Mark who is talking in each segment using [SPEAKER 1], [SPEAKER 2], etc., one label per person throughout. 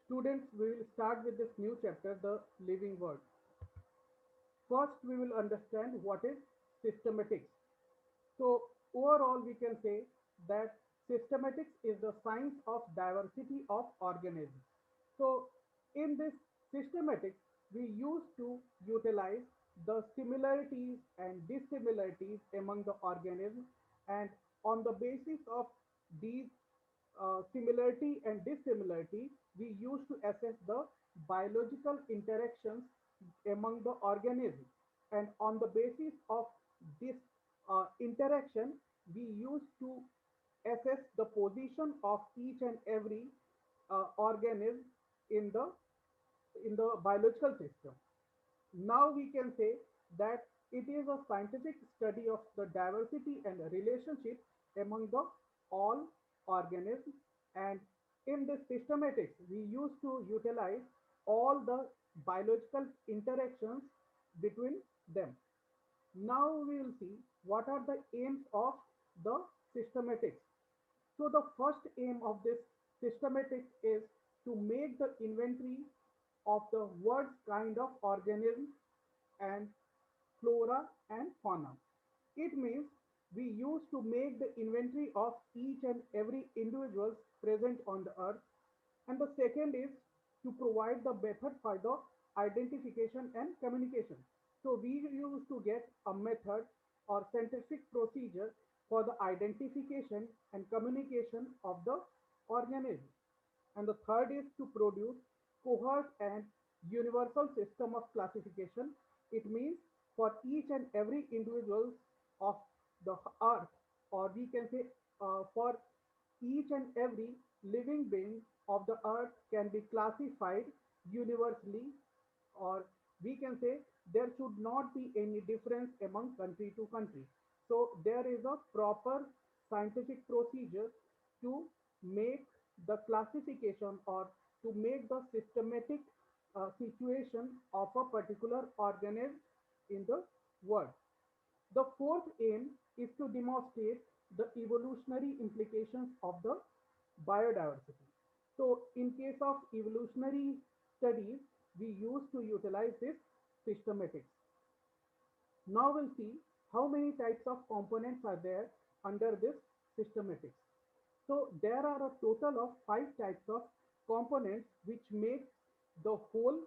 [SPEAKER 1] Students, we will start with this new chapter, the living word. First, we will understand what is systematics. So, overall, we can say that systematics is the science of diversity of organisms. So, in this systematics, we used to utilize the similarities and dissimilarities among the organisms, and on the basis of these similarity and dissimilarity, we used to assess the biological interactions among the organisms. And on the basis of this interaction, we used to assess the position of each and every organism in the biological system. Now we can say that it is a scientific study of the diversity and relationship among the all organisms, and in this systematics we used to utilize all the biological interactions between them. Now we will see what are the aims of the systematics. So the first aim of this systematics is to make the inventory of the world's kind of organisms and flora and fauna. It means we used to make the inventory of each and every individual present on the earth. And the second is to provide the method for the identification and communication. So we used to get a method or scientific procedure for the identification and communication of the organism. And the third is to produce cohort and universal system of classification. It means for each and every individual of the earth, or we can say for each and every living being of the earth can be classified universally, or we can say there should not be any difference among country to country. So there is a proper scientific procedure to make the classification or to make the systematic situation of a particular organism in the world. The fourth aim is to demonstrate the evolutionary implications of the biodiversity. So, in case of evolutionary studies, we used to utilize this systematics. Now we'll see how many types of components are there under this systematics. So there are a total of five types of components which make the whole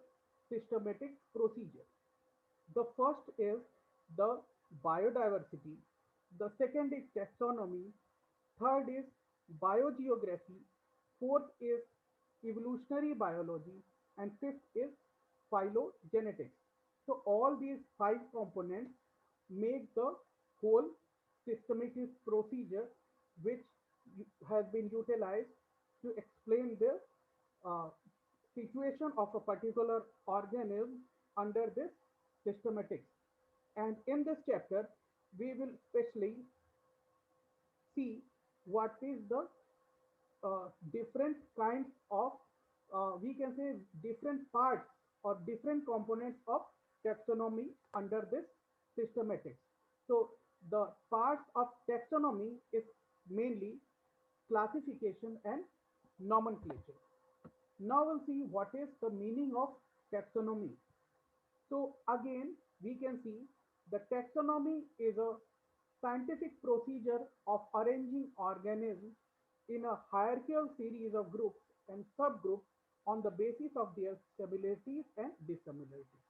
[SPEAKER 1] systematic procedure. The first is the biodiversity, the second is taxonomy, third is biogeography, fourth is evolutionary biology, and fifth is phylogenetics. So all these five components make the whole systematic procedure which has been utilized to explain the uh, situation of a particular organism under this systematics. And in this chapter, we will specially see what is the different kinds of, we can say, different parts or different components of taxonomy under this systematics. So the parts of taxonomy is mainly classification and nomenclature. Now we'll see what is the meaning of taxonomy. So again, we can see the taxonomy is a scientific procedure of arranging organisms in a hierarchical series of groups and subgroups on the basis of their similarities and dissimilarities.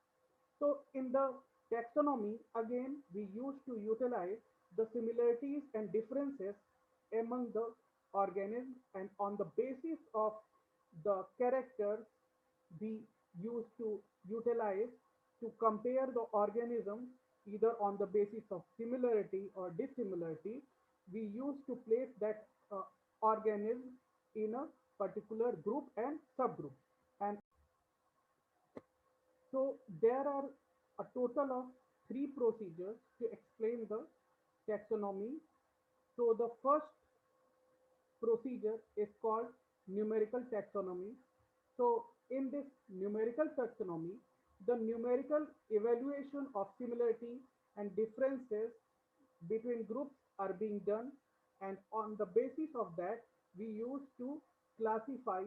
[SPEAKER 1] So in the taxonomy, again, we used to utilize the similarities and differences among the organisms, and on the basis of the characters we used to utilize to compare the organisms either on the basis of similarity or dissimilarity. We used to place that organism in a particular group and subgroup. And so there are a total of three procedures to explain the taxonomy. So the first procedure is called numerical taxonomy. So in this numerical taxonomy, the numerical evaluation of similarity and differences between groups are being done, and on the basis of that we used to classify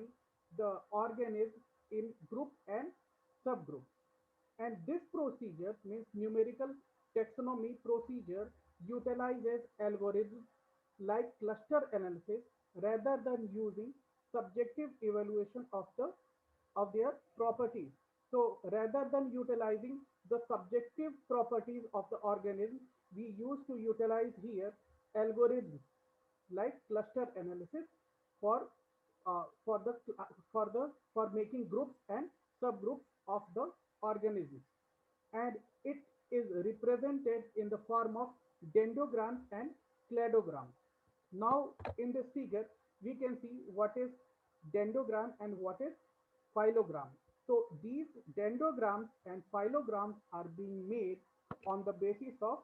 [SPEAKER 1] the organism in group and subgroup. And this procedure means numerical taxonomy procedure utilizes algorithms like cluster analysis rather than using subjective evaluation of their properties. So rather than utilizing the subjective properties of the organism, we used to utilize here algorithms like cluster analysis for for the for making groups and subgroups of the organisms, and it is represented in the form of dendrograms and cladograms. Now, in this figure, we can see what is dendrogram and what is phylogram. So, these dendrograms and phylograms are being made on the basis of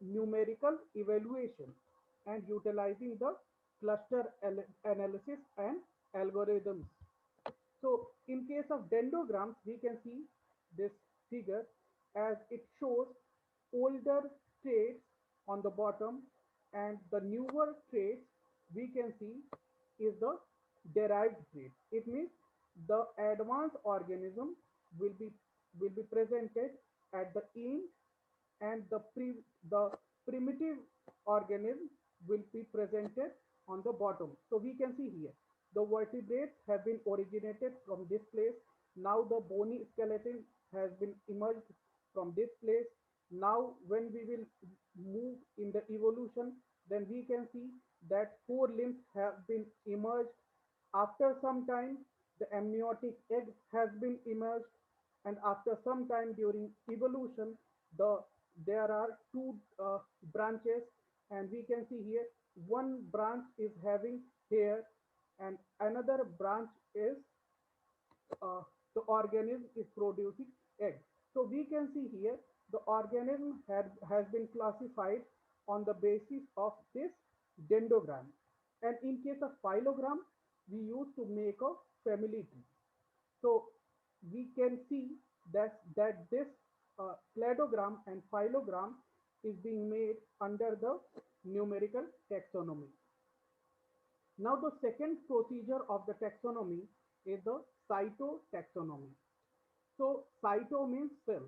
[SPEAKER 1] numerical evaluation and utilizing the cluster analysis and algorithms. So in case of dendrograms, we can see this figure as it shows older traits on the bottom, and the newer traits we can see is the derived trait. It means the advanced organism will be presented at the end, and the primitive organism will be presented on the bottom. So we can see here the vertebrates have been originated from this place. Now the bony skeleton has been emerged from this place. Now when we will move in the evolution, then we can see that four limbs have been emerged. After some time, the amniotic egg has been emerged, and after some time during evolution, the there are two branches, and we can see here one branch is having hair, and another branch is uh, the organism is producing egg. So we can see here the organism has been classified on the basis of this dendrogram. And in case of phylogram, we used to make a family tree. So we can see that this cladogram and phylogram is being made under the numerical taxonomy. Now the second procedure of the taxonomy is the cytotaxonomy. So cyto means cell.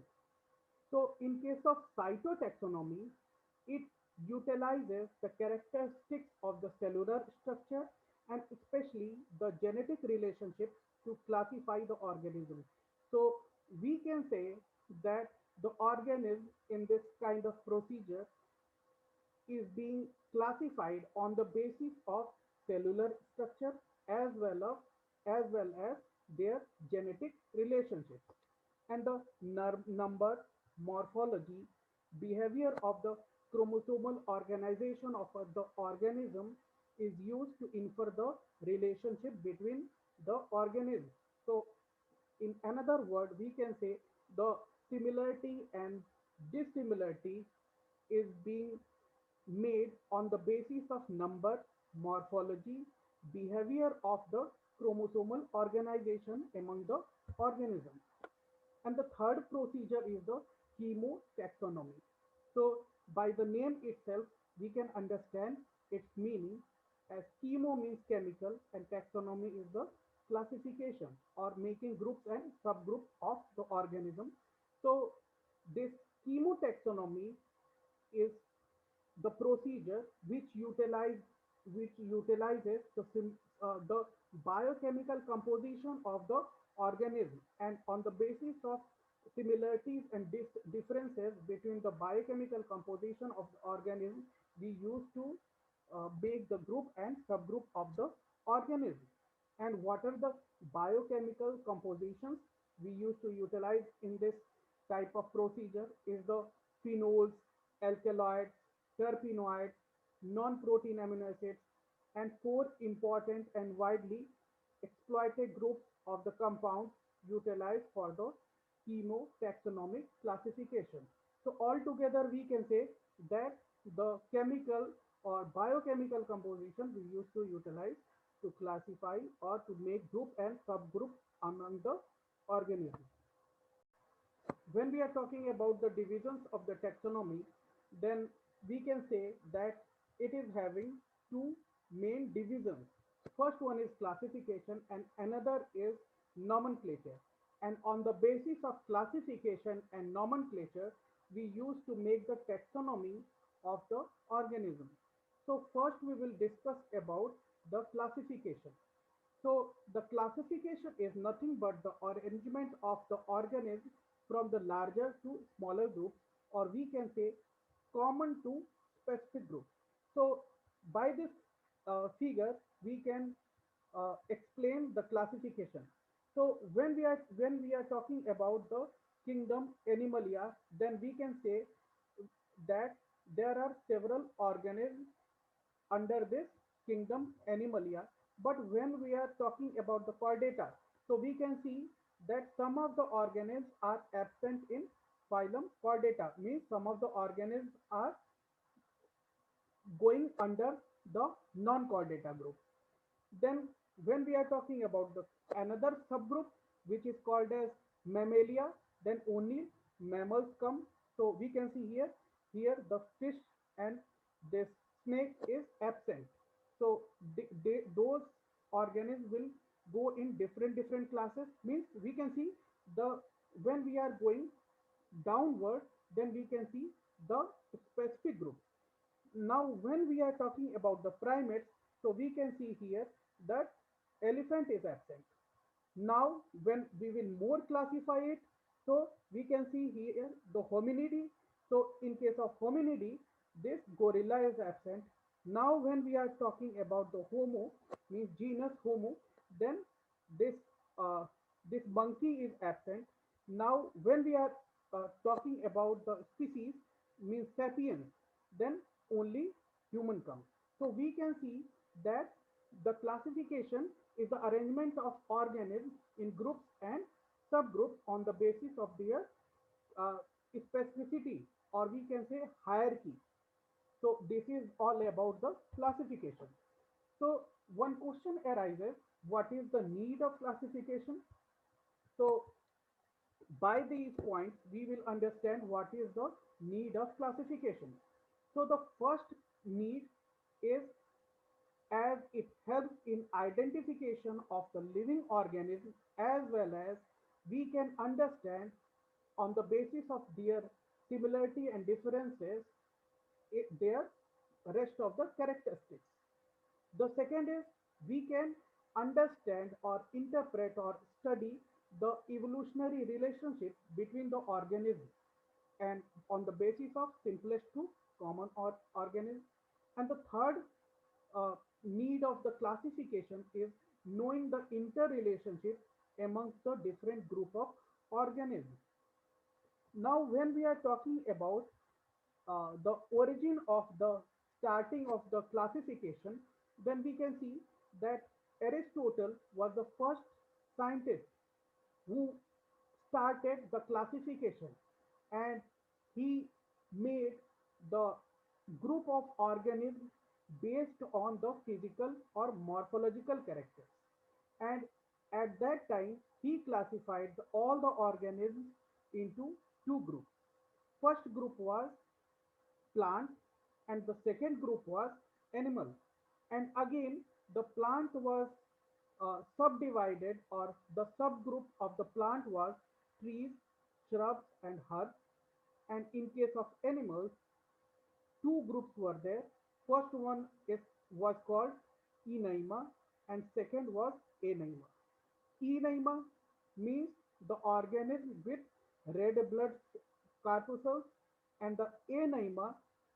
[SPEAKER 1] So in case of cytotaxonomy, it utilizes the characteristics of the cellular structure and especially the genetic relationship to classify the organism. So we can say that the organism in this kind of procedure is being classified on the basis of cellular structure as as well as their genetic relationships, and the number, morphology, behavior of the chromosomal organization of the organism is used to infer the relationship between the organisms. So in another word, we can say the similarity and dissimilarity is being made on the basis of number, morphology, behavior of the chromosomal organization among the organisms. And the third procedure is the chemotaxonomy. So by the name itself, we can understand its meaning, as chemo means chemical and taxonomy is the classification or making groups and subgroups of the organism. So this chemotaxonomy is the procedure which utilizes the biochemical composition of the organism, and on the basis of similarities and differences between the biochemical composition of the organism, we used to make the group and subgroup of the organism. And what are the biochemical compositions we used to utilize in this type of procedure is the phenols, alkaloids, terpenoids, non-protein amino acids, and four important and widely exploited groups of the compounds utilized for the chemotaxonomic classification. So altogether we can say that the chemical or biochemical composition we used to utilize to classify or to make group and subgroup among the organisms. When we are talking about the divisions of the taxonomy, then we can say that it is having two main divisions. First one is classification and another is nomenclature. And on the basis of classification and nomenclature, we used to make the taxonomy of the organism. So first we will discuss about the classification. So the classification is nothing but the arrangement of the organism from the larger to smaller groups, or we can say common to specific groups. So by this figure, we can explain the classification. So when we are talking about the kingdom Animalia, then we can say that there are several organisms under this kingdom Animalia. But when we are talking about the chordata, so we can see that some of the organisms are absent in phylum Chordata, means some of the organisms are going under the non-chordata group. Then when we are talking about the another subgroup which is called as Mammalia, then only mammals come. So we can see here the fish and this snake is absent. So those organisms will go in different classes. Means we can see the when we are going downward, then we can see the specific group. Now when we are talking about the primates, so we can see here that elephant is absent. Now when we will more classify it, so we can see here the hominidae. So in case of hominidae, this gorilla is absent. Now when we are talking about the homo, means genus homo, then this uh, this monkey is absent. Now when we are talking about the species, means sapiens, then only human comes. So we can see that the classification is the arrangement of organisms in groups and subgroups on the basis of their uh, specificity, or we can say hierarchy. So this is all about the classification. So one question arises, what is the need of classification? So by these points, we will understand what is the need of classification. So the first need is as it helps in identification of the living organism, as well as we can understand on the basis of their similarity and differences their rest of the characteristics. The second is we can understand or interpret or study the evolutionary relationship between the organisms, and on the basis of simplest to common or organism. And the third uh, need of the classification is knowing the interrelationship amongst the different group of organisms. Now when we are talking about the origin of the starting of the classification, then we can see that Aristotle was the first scientist who started the classification, and he made the group of organisms based on the physical or morphological characters. And at that time, he classified all the organisms into two groups. First group was plant and the second group was animal. And again, the plant was subdivided, or the subgroup of the plant was trees, shrubs and herbs. And in case of animals, two groups were there. First one was called Enaima and second was Anaima. Enaima means the organism with red blood corpuscles, and the Anaima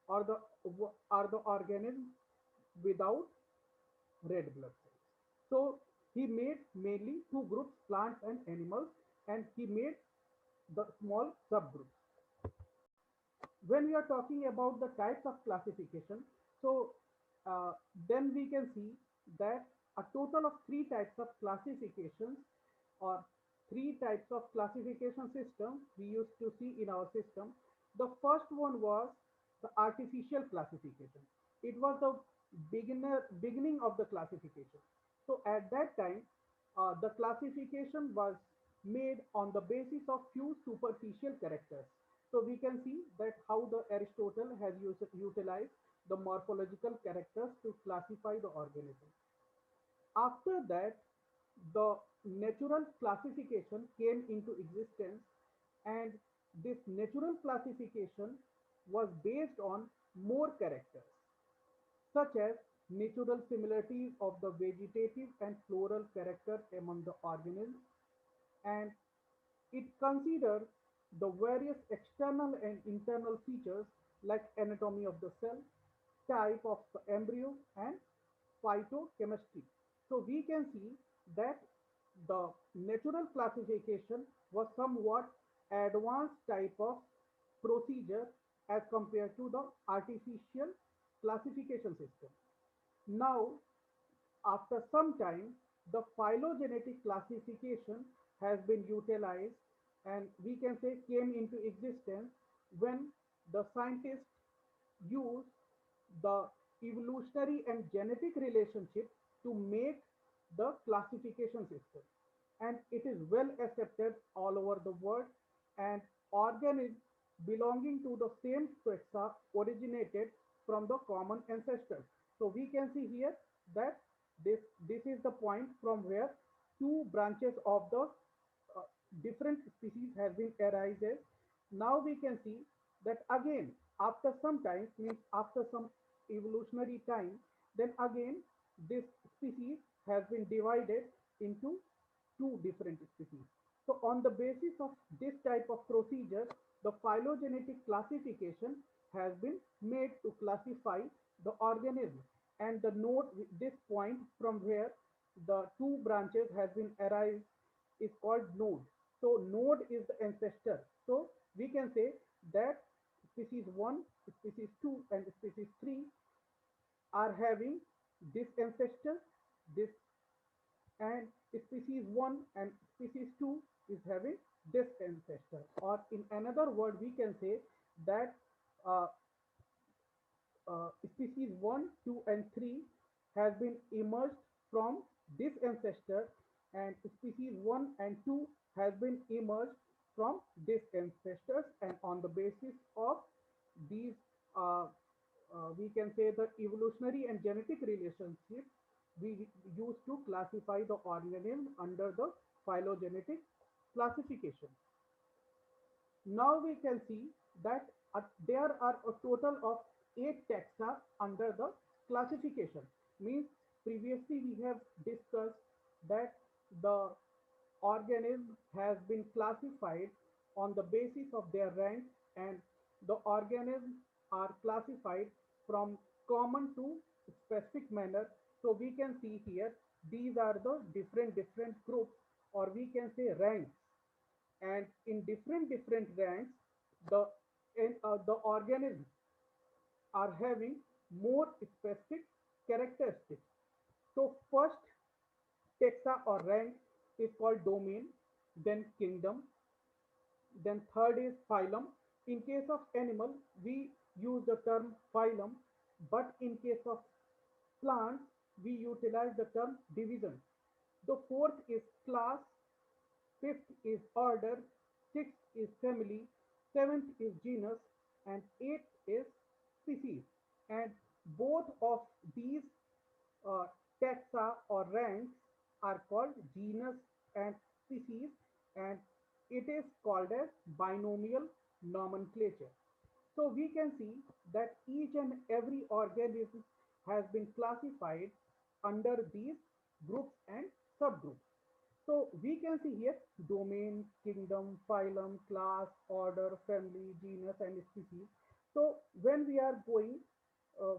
[SPEAKER 1] are the organism without red blood cells. So he made mainly two groups, plants and animals, and he made the small subgroups. When we are talking about the types of classification, so uh, then we can see that a total of three types of classifications, or three types of classification system we used to see in our system. The first one was the artificial classification. It was the beginning of the classification. So at that time, the classification was made on the basis of few superficial characters. So we can see that how the Aristotle has utilized the morphological characters to classify the organism. After that, the natural classification came into existence, and this natural classification was based on more characters, such as natural similarities of the vegetative and floral character among the organisms, and it considers the various external and internal features like anatomy of the cell, type of the embryo, and phytochemistry. So we can see that the natural classification was somewhat advanced type of procedure as compared to the artificial classification system. Now, after some time, the phylogenetic classification has been utilized, and we can say came into existence when the scientists use the evolutionary and genetic relationship to make the classification system. And it is well accepted all over the world, and organisms belonging to the same taxa originated from the common ancestors. So we can see here that this this is the point from where two branches of the uh, different species has been arises. Now we can see that again after some time, means after some evolutionary time, then again this species has been divided into two different species. So on the basis of this type of procedure, the phylogenetic classification has been made to classify the organism, and the node, this point from where the two branches has been arise, is called node. So node is the ancestor. So we can say that species 1, species 2, and species 3 are having this ancestor, this, and species 1 and species 2 is having this ancestor. Or in another word, we can say that uh, species 1, 2, and 3 has been emerged from this ancestor, and species 1 and 2 has been emerged from this ancestors, and on the basis of these we can say the evolutionary and genetic relationship, we use to classify the organism under the phylogenetic classification. Now we can see that there are a total of 8 taxa under the classification. Means previously we have discussed that the organism has been classified on the basis of their rank, and the organisms are classified from common to specific manner. So we can see here these are the different groups, or we can say ranks, and in different ranks the the organisms are having more specific characteristics. So first taxa or rank is called domain, then kingdom, then third is phylum. In case of animal, we use the term phylum, but in case of plants, we utilize the term division. The fourth is class, fifth is order, sixth is family, seventh is genus, and eighth is species. And both of these uh, taxa or ranks are called genus and species, and it is called as binomial nomenclature. So we can see that each and every organism has been classified under these groups and subgroups. So we can see here domain, kingdom, phylum, class, order, family, genus, and species. So when we are going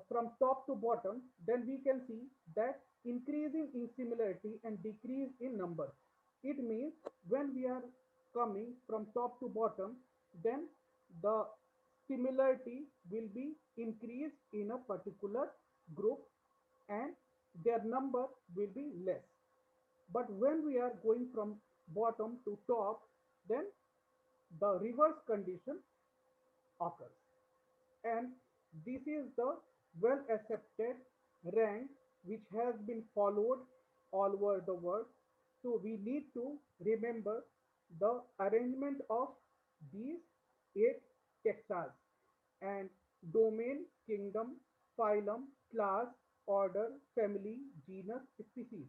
[SPEAKER 1] from top to bottom, then we can see that increasing in similarity and decrease in number. It means when we are coming from top to bottom, then the similarity will be increased in a particular group, and their number will be less. But when we are going from bottom to top, then the reverse condition occurs. And this is the well accepted rank which has been followed all over the world. So we need to remember the arrangement of these 8 taxas, and domain, kingdom, phylum, class, order, family, genus, species.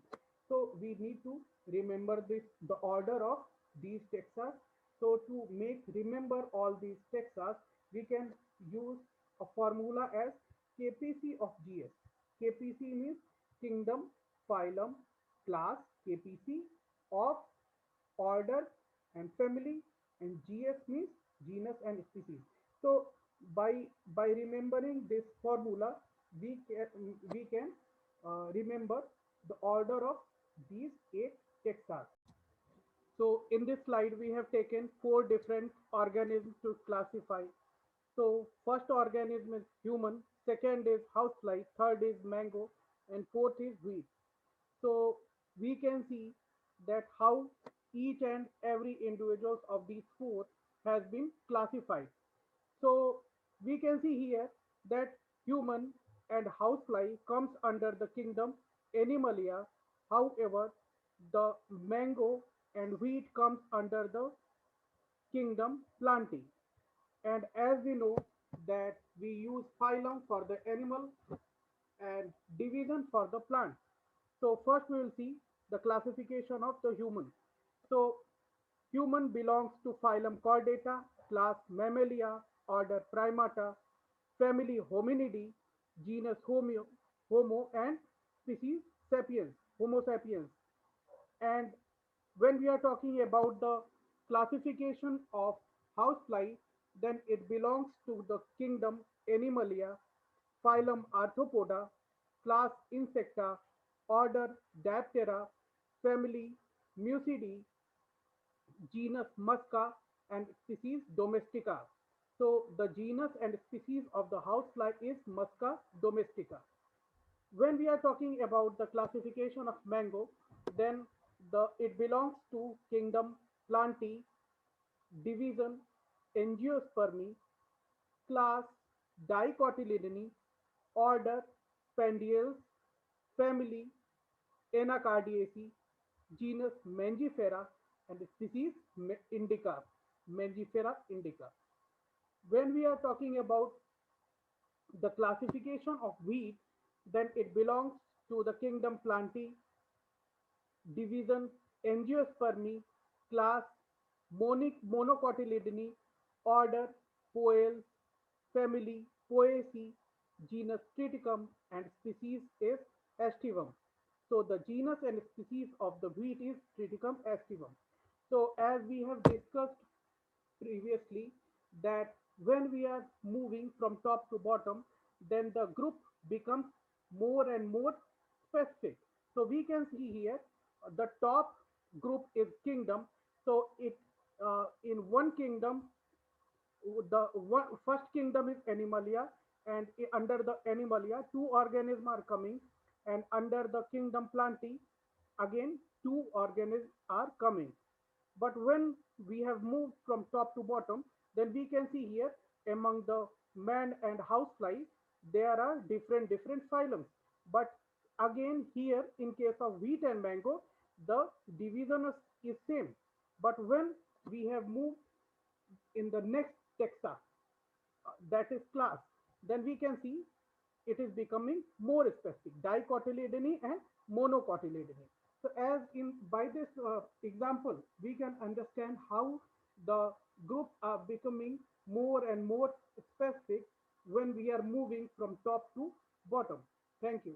[SPEAKER 1] So we need to remember this, the order of these taxa. So to make remember all these taxa, we can use a formula as KPC of GS. KPC means kingdom, phylum, class, KPC of order and family, and GS means genus and species. So by remembering this formula, we can remember the order of these eight taxa. So in this slide, we have taken four different organisms to classify. So first organism is human, second is housefly, third is mango, and fourth is wheat. So we can see that how each and every individuals of these four has been classified. So we can see here that human and housefly comes under the kingdom Animalia. However, the mango and wheat comes under the kingdom Plantae. And as we know that we use phylum for the animal and division for the plant. So first we will see the classification of the human. So human belongs to phylum Chordata, class Mammalia, order Primata, family Hominidae, genus Homo, and species Sapiens, Homo sapiens. And when we are talking about the classification of housefly, then it belongs to the kingdom Animalia, phylum Arthropoda, class Insecta, order Diptera, family Mucidae, genus Musca, and species Domestica. So the genus and species of the housefly is Musca domestica. When we are talking about the classification of mango, then it belongs to kingdom Plantae, division Angiospermi, class Dicotyledone, order Spendiales, family Anacardiaceae, genus Mangifera, and species Indica, Mangifera indica. When we are talking about the classification of wheat, then it belongs to the kingdom Plantae, division Angiospermi, class Monocotyledone, order Poales, family Poaceae, genus Triticum, and species is Aestivum. So the genus and species of the wheat is Triticum aestivum. So as we have discussed previously, that when we are moving from top to bottom, then the group becomes more and more specific. So we can see here the top group is kingdom. So it in one kingdom, the first kingdom is Animalia, and under the Animalia, two organisms are coming, and under the kingdom Plantae, again two organisms are coming. But when we have moved from top to bottom, then we can see here among the man and housefly, there are different phylums. But again here in case of wheat and mango, the division is same. But when we have moved in the next taxa, that is class, then we can see it is becoming more specific, dicotyledone and monocotyledone. So as in by this example, we can understand how the groups are becoming more and more specific when we are moving from top to bottom. Thank you.